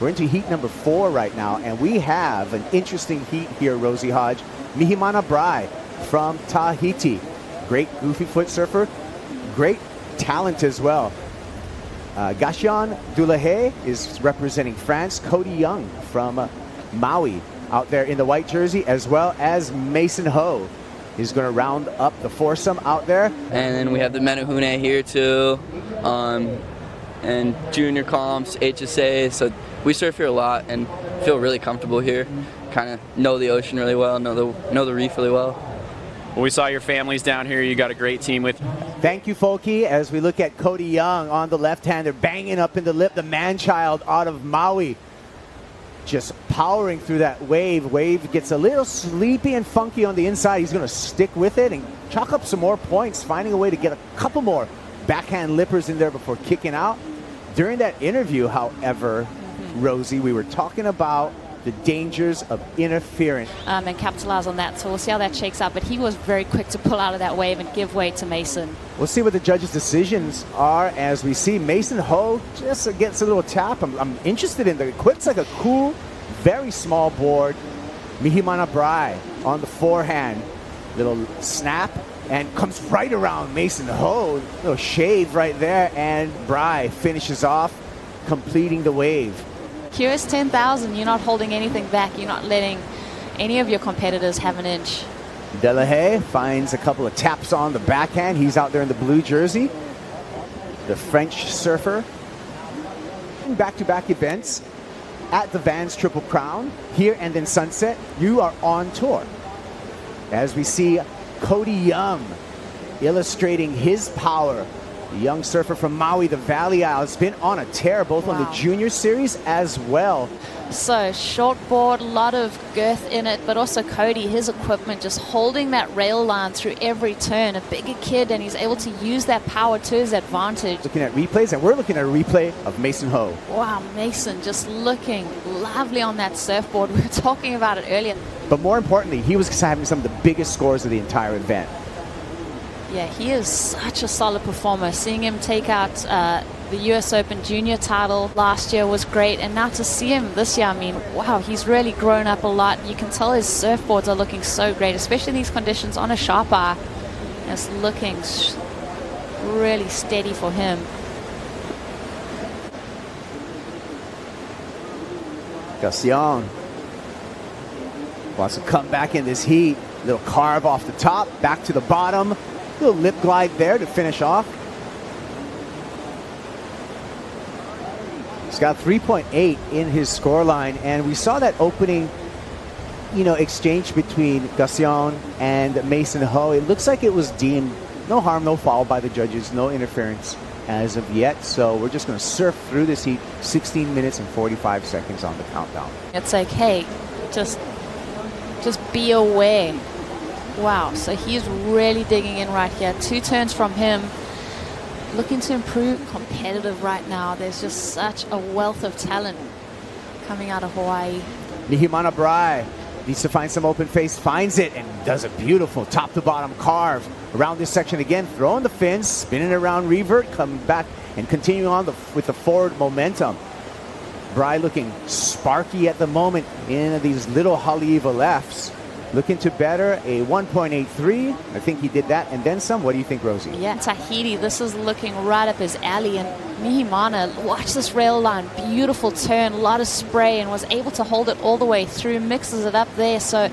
We're into heat number 4 right now, and we have an interesting heat here, Rosie Hodge. M.Braye from Tahiti. Great goofy foot surfer, great talent as well. G.Delahaye is representing France. C.Young from Maui out there in the white jersey, as well as M.Ho is going to round up the foursome out there. And then we have the Menahune here too, and junior comps, HSA. So we surf here a lot and feel really comfortable here. Kind of know the ocean really well, know the reef really well. Well, we saw your families down here. You got a great team with you. Thank you, Folky. As we look at C.Young on the left-hander, banging up in the lip, the man-child out of Maui. Just powering through that wave. Wave gets a little sleepy and funky on the inside. He's going to stick with it and chalk up some more points, finding a way to get a couple more backhand lippers in there before kicking out. During that interview, however, Rosie, we were talking about the dangers of interference. And capitalize on that. So we'll see how that shakes out. But he was very quick to pull out of that wave and give way to Mason. We'll see what the judges' decisions are as we see M.Ho just gets a little tap. I'm interested in the equip's like a cool, very small board. M.Braye on the forehand. Little snap and comes right around M.Ho. Little shave right there, and Braye finishes off, completing the wave. QS 10,000, you're not holding anything back. You're not letting any of your competitors have an inch. Delahaye finds a couple of taps on the backhand. He's out there in the blue jersey. The French surfer. Back-to-back events at the Vans Triple Crown, here and then Sunset. You are on tour. As we see C.Young illustrating his power. The young surfer from Maui, the Valley Isles, been on a tear, both on the junior series as well. So short board, a lot of girth in it, but also Cody, his equipment, just holding that rail line through every turn. A bigger kid, and he's able to use that power to his advantage. Looking at replays, and we're looking at a replay of M.Ho. Wow, Mason just looking lovely on that surfboard. We were talking about it earlier. But more importantly, he was having some of the biggest scores of the entire event. Yeah, he is such a solid performer. Seeing him take out the US Open Junior title last year was great, and now to see him this year, I mean, wow, he's really grown up a lot. You can tell his surfboards are looking so great, especially in these conditions on a sharp eye. It's looking really steady for him. C.Young wants to come back in this heat. Little carve off the top, back to the bottom. Little lip glide there to finish off. He's got 3.8 in his scoreline, and we saw that opening, exchange between C.Young and M.Ho. It looks like it was deemed no harm, no foul by the judges, no interference as of yet. So we're just going to surf through this heat, 16 minutes and 45 seconds on the countdown. It's like, hey, just be aware. Wow, so he's really digging in right here. 2 turns from him. Looking to improve, competitive right now. There's just such a wealth of talent coming out of Hawaii. M.Braye needs to find some open face, finds it, and does a beautiful top-to-bottom carve around this section again, throwing the fins, spinning around revert, coming back and continuing on with the forward momentum. Braye looking sparky at the moment in these little Haleiwa lefts. Looking to better a 1.83. I think he did that and then some. What do you think, Rosie? Yeah, Tahiti, this is looking right up his alley. And Mihimana, watch this rail line. Beautiful turn, a lot of spray, and was able to hold it all the way through, mixes it up there. So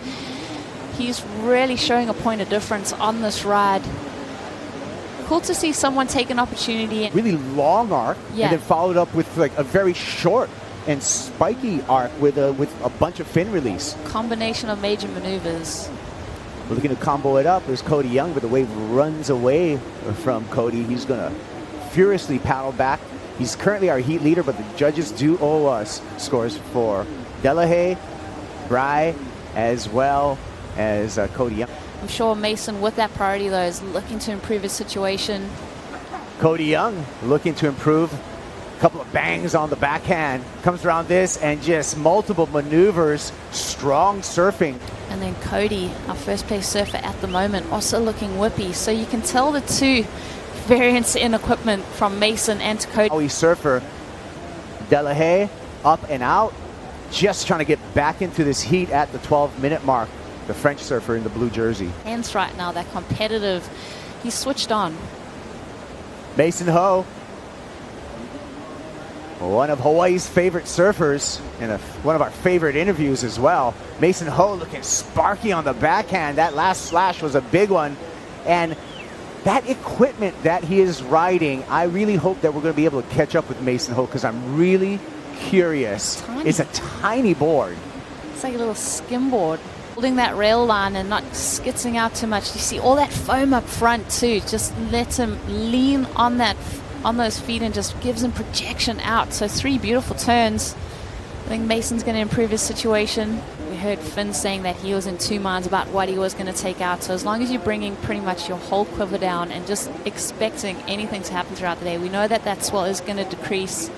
he's really showing a point of difference on this ride. Cool to see someone take an opportunity. Really long arc, and then followed up with like a very short and spiky arc with a bunch of fin release. Combination of major maneuvers. We're looking to combo it up. There's C.Young, but the wave runs away from Cody. He's going to furiously paddle back. He's currently our heat leader, but the judges do owe us scores for Delahaye, Braye, as well as C.Young. I'm sure Mason, with that priority, though, is looking to improve his situation. C.Young looking to improve. Couple of bangs on the backhand, comes around this and just multiple maneuvers, strong surfing. And then Cody, our first place surfer at the moment, also looking whippy. So you can tell the two variants in equipment from Mason and to Cody. Surfer Delahaye up and out, just trying to get back into this heat at the 12-minute mark. The French surfer in the blue jersey. Hence right now, that competitive, he's switched on. M.Ho, one of Hawaii's favorite surfers, and one of our favorite interviews as well. M.Ho looking sparky on the backhand. That last slash was a big one. And that equipment that he is riding, I really hope that we're going to be able to catch up with M.Ho, because I'm really curious. It's a tiny board. It's like a little skimboard. Holding that rail line and not skitzing out too much. You see all that foam up front too. Just lets him lean on those feet and just gives him projection out. So 3 beautiful turns. I think Mason's going to improve his situation. We heard Finn saying that he was in 2 minds about what he was going to take out. So as long as you're bringing pretty much your whole quiver down and just expecting anything to happen throughout the day, we know that that swell is going to decrease.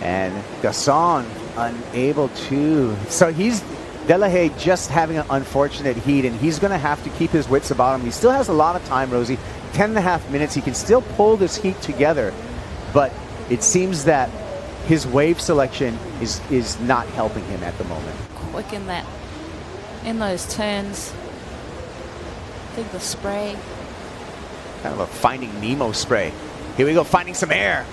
And Gasson unable to. So G.Delahaye just having an unfortunate heat, and he's going to have to keep his wits about him. He still has a lot of time, Rosie. 10.5 minutes. He can still pull this heat together, but it seems that his wave selection is not helping him at the moment. Quick in those turns. I think the spray. Kind of a Finding Nemo spray. Here we go, finding some air.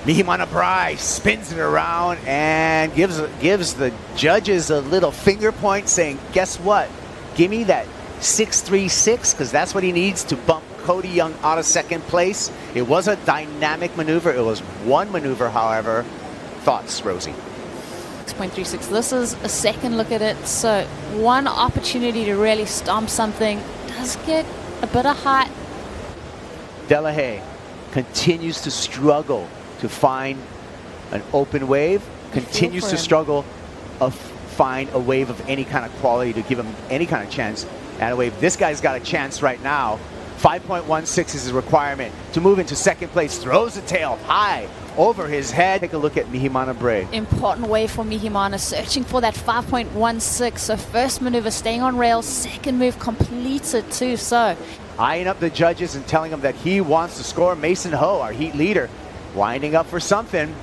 M.Braye spins it around and gives the judges a little finger point saying, guess what? Give me that 6.36, because that's what he needs to bump C.Young out of second place. It was a dynamic maneuver. It was one maneuver, however. Thoughts, Rosie? 6.36. This is a second look at it. So one opportunity to really stomp something. Does get a bit of height. G.Delahaye continues to struggle to find an open wave, continues to struggle to find a wave of any kind of quality to give him any kind of chance at a wave. This guy's got a chance right now. 5.16 is his requirement to move into second place. Throws the tail high over his head. Take a look at M.Braye. Important wave for M.Ho, searching for that 5.16. So first maneuver staying on rail, second move completed too. So eyeing up the judges and telling them that he wants to score. M.Ho, our heat leader, winding up for something,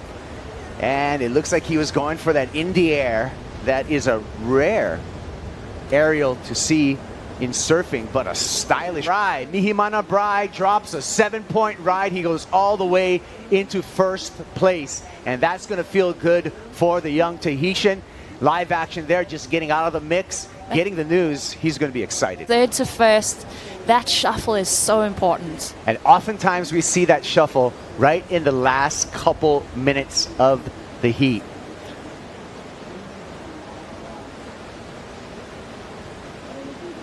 and it looks like he was going for that in the air. That is a rare aerial to see in surfing, but a stylish ride. M.Braye drops a 7-point ride. He goes all the way into first place, and that's going to feel good for the young Tahitian. Live action there, just getting out of the mix, getting the news. He's going to be excited. Third to first, that shuffle is so important. And oftentimes we see that shuffle right in the last couple minutes of the heat.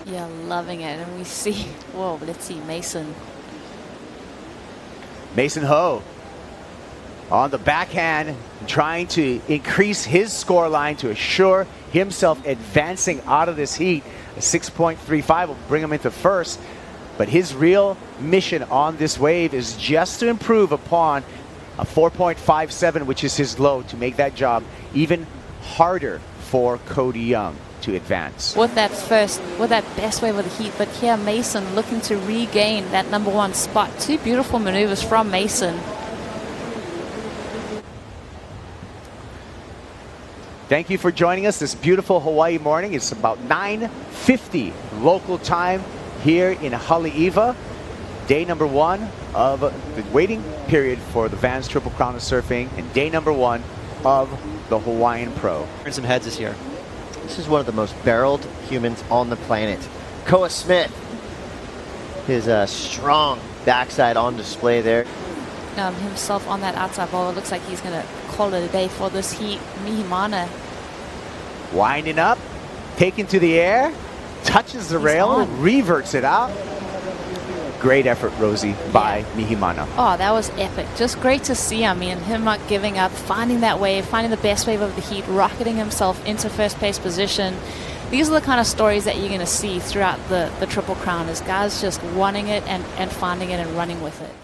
Yeah, loving it. And we see, whoa, let's see, M.Ho on the backhand, trying to increase his score line to assure himself advancing out of this heat. A 6.35 will bring him into first, but his real mission on this wave is just to improve upon a 4.57, which is his low, to make that job even harder for C.Young to advance. With that best wave of the heat, but here Mason looking to regain that #1 spot. 2 beautiful maneuvers from Mason. Thank you for joining us this beautiful Hawaii morning. It's about 9:50 local time here in Haleiwa. Day #1 of the waiting period for the Vans Triple Crown of Surfing, and day #1 of the Hawaiian Pro. Turn some heads this year. This is one of the most barreled humans on the planet. Koa Smith. His strong backside on display there. Himself on that outside ball. It looks like he's going to call it a day for this heat. M.Ho. Winding up, taken to the air, touches the rail, reverts it out. Great effort, Rosie, by M.Ho. Oh, that was epic. Just great to see. I mean, him not giving up, finding that wave, finding the best wave of the heat, rocketing himself into first place position. These are the kind of stories that you're going to see throughout the Triple Crown, is guys just wanting it and finding it and running with it.